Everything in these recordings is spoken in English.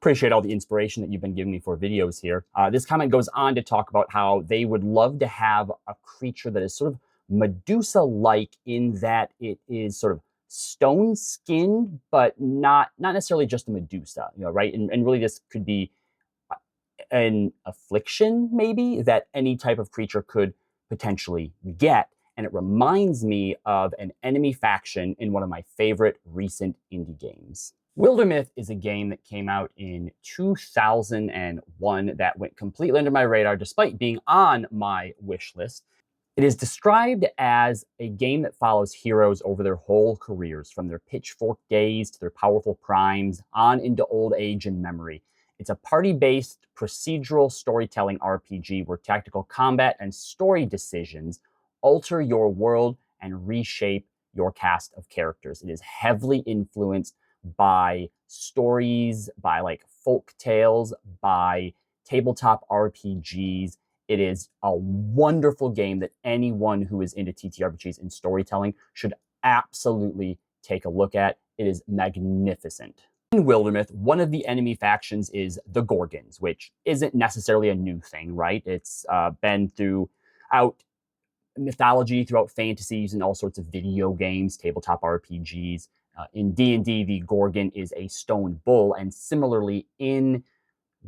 Appreciate all the inspiration that you've been giving me for videos here. This comment goes on to talk about how they would love to have a creature that is sort of Medusa-like in that it is sort of stone-skinned, but not necessarily just a Medusa, right? And really this could be an affliction, maybe, that any type of creature could potentially get. And it reminds me of an enemy faction in one of my favorite recent indie games. Wildermyth is a game that came out in 2001 that went completely under my radar despite being on my wish list. It is described as a game that follows heroes over their whole careers, from their pitchfork days to their powerful primes, on into old age and memory. It's a party-based procedural storytelling RPG where tactical combat and story decisions alter your world and reshape your cast of characters. It is heavily influenced by stories, by like folk tales, by tabletop RPGs. It is a wonderful game that anyone who is into TTRPGs and storytelling should absolutely take a look at. It is magnificent. In Wildermyth, one of the enemy factions is the Gorgons, which isn't necessarily a new thing, right? It's been throughout mythology, throughout fantasies, and all sorts of video games, tabletop RPGs. In D&D, the Gorgon is a stone bull, and similarly in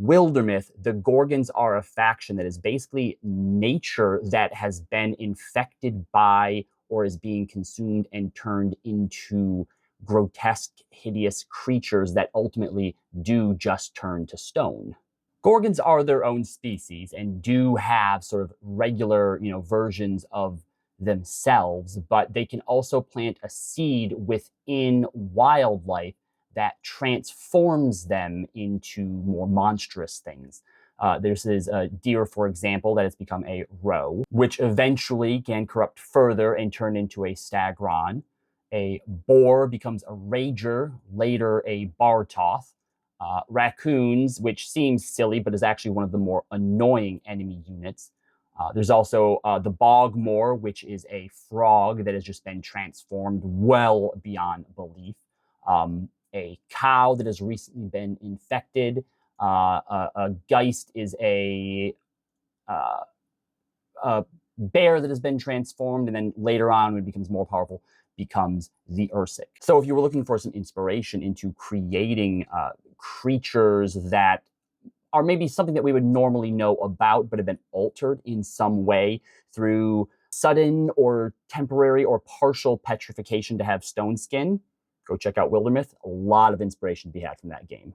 Wildermyth, the Gorgons are a faction that is basically nature that has been infected by or is being consumed and turned into grotesque, hideous creatures that ultimately do just turn to stone. Gorgons are their own species and do have sort of regular, versions of themselves, but they can also plant a seed within wildlife that transforms them into more monstrous things. This is a deer, for example, that has become a roe, which eventually can corrupt further and turn into a stagron. A boar becomes a rager, later a bartoth. Raccoons, which seems silly, but is actually one of the more annoying enemy units. There's also the bogmore, which is a frog that has just been transformed well beyond belief. A cow that has recently been infected. A geist is a bear that has been transformed, and then later on, when it becomes more powerful, becomes the Ursic. So if you were looking for some inspiration into creating creatures that are maybe something that we would normally know about, but have been altered in some way through sudden or temporary or partial petrification to have stone skin, go check out Wildermyth. A lot of inspiration to be had from that game.